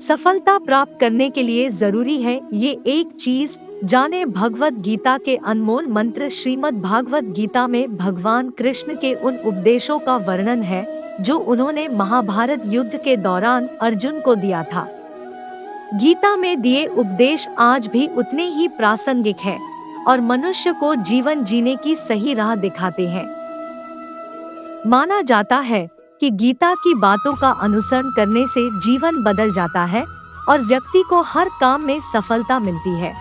सफलता प्राप्त करने के लिए जरूरी है ये एक चीज, जाने भगवत गीता के अनमोल मंत्र। श्रीमद् भागवत गीता में भगवान कृष्ण के उन उपदेशों का वर्णन है जो उन्होंने महाभारत युद्ध के दौरान अर्जुन को दिया था। गीता में दिए उपदेश आज भी उतने ही प्रासंगिक हैं और मनुष्य को जीवन जीने की सही राह दिखाते हैं। माना जाता है कि गीता की बातों का अनुसरण करने से जीवन बदल जाता है और व्यक्ति को हर काम में सफलता मिलती है।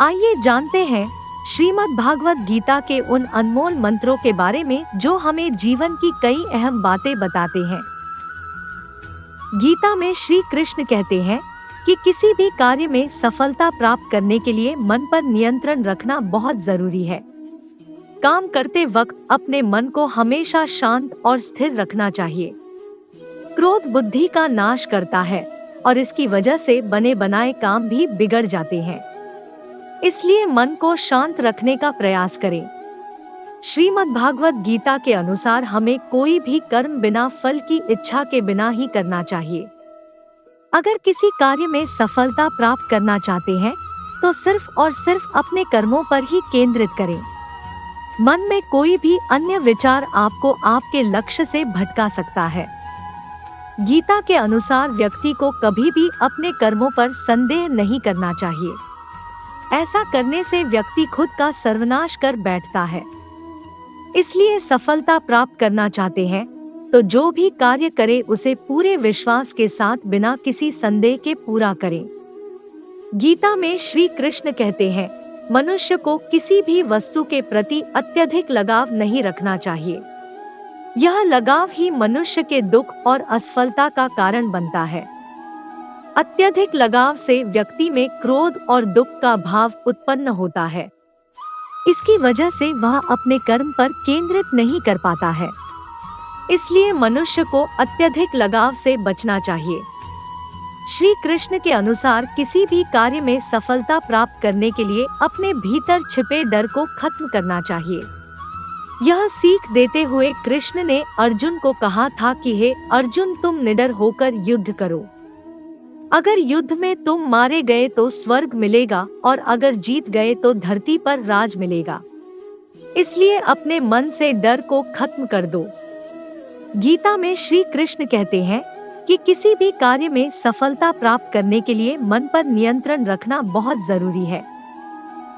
आइए जानते हैं श्रीमद् भागवत गीता के उन अनमोल मंत्रों के बारे में जो हमें जीवन की कई अहम बातें बताते हैं। गीता में श्री कृष्ण कहते हैं कि किसी भी कार्य में सफलता प्राप्त करने के लिए मन पर नियंत्रण रखना बहुत जरूरी है। काम करते वक्त अपने मन को हमेशा शांत और स्थिर रखना चाहिए। क्रोध बुद्धि का नाश करता है और इसकी वजह से बने बनाए काम भी बिगड़ जाते हैं। इसलिए मन को शांत रखने का प्रयास करें। श्रीमद् भागवत गीता के अनुसार हमें कोई भी कर्म बिना फल की इच्छा के बिना ही करना चाहिए। अगर किसी कार्य में सफलता प्राप्त करना चाहते हैं तो सिर्फ और सिर्फ अपने कर्मों पर ही केंद्रित करें। मन में कोई भी अन्य विचार आपको आपके लक्ष्य से भटका सकता है। गीता के अनुसार व्यक्ति को कभी भी अपने कर्मों पर संदेह नहीं करना चाहिए। ऐसा करने से व्यक्ति खुद का सर्वनाश कर बैठता है। इसलिए सफलता प्राप्त करना चाहते हैं तो जो भी कार्य करे उसे पूरे विश्वास के साथ बिना किसी संदेह के पूरा करें। गीता में श्री कृष्ण कहते हैं, मनुष्य को किसी भी वस्तु के प्रति अत्यधिक लगाव नहीं रखना चाहिए। यह लगाव ही मनुष्य के दुख और असफलता का कारण बनता है। अत्यधिक लगाव से व्यक्ति में क्रोध और दुख का भाव उत्पन्न होता है। इसकी वजह से वह अपने कर्म पर केंद्रित नहीं कर पाता है। इसलिए मनुष्य को अत्यधिक लगाव से बचना चाहिए। श्री कृष्ण के अनुसार किसी भी कार्य में सफलता प्राप्त करने के लिए अपने भीतर छिपे डर को खत्म करना चाहिए। यह सीख देते हुए कृष्ण ने अर्जुन को कहा था कि हे अर्जुन, तुम निडर होकर युद्ध करो। अगर युद्ध में तुम मारे गए तो स्वर्ग मिलेगा और अगर जीत गए तो धरती पर राज मिलेगा। इसलिए अपने मन से डर को खत्म कर दो। गीता में श्री कृष्ण कहते हैं कि किसी भी कार्य में सफलता प्राप्त करने के लिए मन पर नियंत्रण रखना बहुत जरूरी है।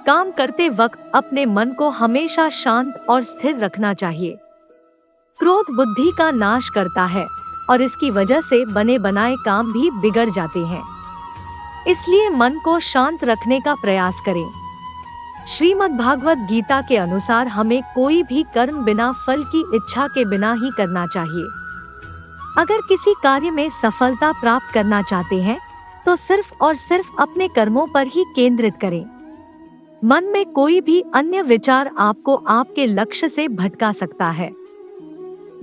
काम करते वक्त अपने मन को हमेशा शांत और स्थिर रखना चाहिए। क्रोध बुद्धि का नाश करता है और इसकी वजह से बने बनाए काम भी बिगड़ जाते हैं। इसलिए मन को शांत रखने का प्रयास करें। श्रीमद् भागवत गीता के अनुसार हमें कोई भी कर्म बिना फल की इच्छा के बिना ही करना चाहिए। अगर किसी कार्य में सफलता प्राप्त करना चाहते हैं तो सिर्फ और सिर्फ अपने कर्मों पर ही केंद्रित करें। मन में कोई भी अन्य विचार आपको आपके लक्ष्य से भटका सकता है।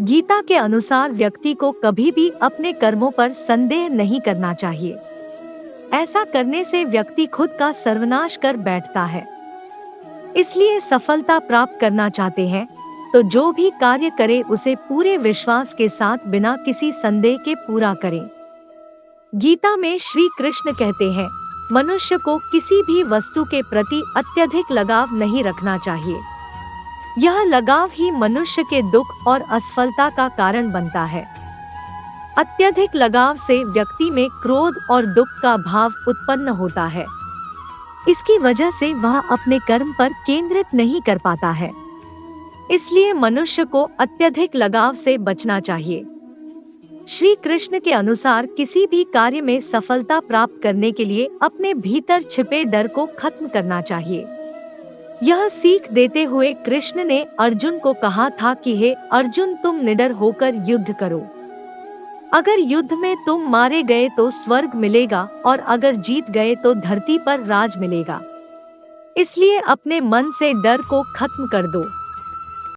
गीता के अनुसार व्यक्ति को कभी भी अपने कर्मों पर संदेह नहीं करना चाहिए। ऐसा करने से व्यक्ति खुद का सर्वनाश कर बैठता है। इसलिए सफलता प्राप्त करना चाहते हैं तो जो भी कार्य करे उसे पूरे विश्वास के साथ बिना किसी संदेह के पूरा करें। गीता में श्री कृष्ण कहते हैं, मनुष्य को किसी भी वस्तु के प्रति अत्यधिक लगाव नहीं रखना चाहिए। यह लगाव ही मनुष्य के दुख और असफलता का कारण बनता है। अत्यधिक लगाव से व्यक्ति में क्रोध और दुख का भाव उत्पन्न होता है। इसकी वजह से वह अपने कर्म पर केंद्रित नहीं कर पाता है। इसलिए मनुष्य को अत्यधिक लगाव से बचना चाहिए। श्री कृष्ण के अनुसार किसी भी कार्य में सफलता प्राप्त करने के लिए अपने भीतर छिपे डर को खत्म करना चाहिए। यह सीख देते हुए कृष्ण ने अर्जुन को कहा था कि हे अर्जुन, तुम निडर होकर युद्ध करो। अगर युद्ध में तुम मारे गए तो स्वर्ग मिलेगा और अगर जीत गए तो धरती पर राज मिलेगा। इसलिए अपने मन से डर को खत्म कर दो।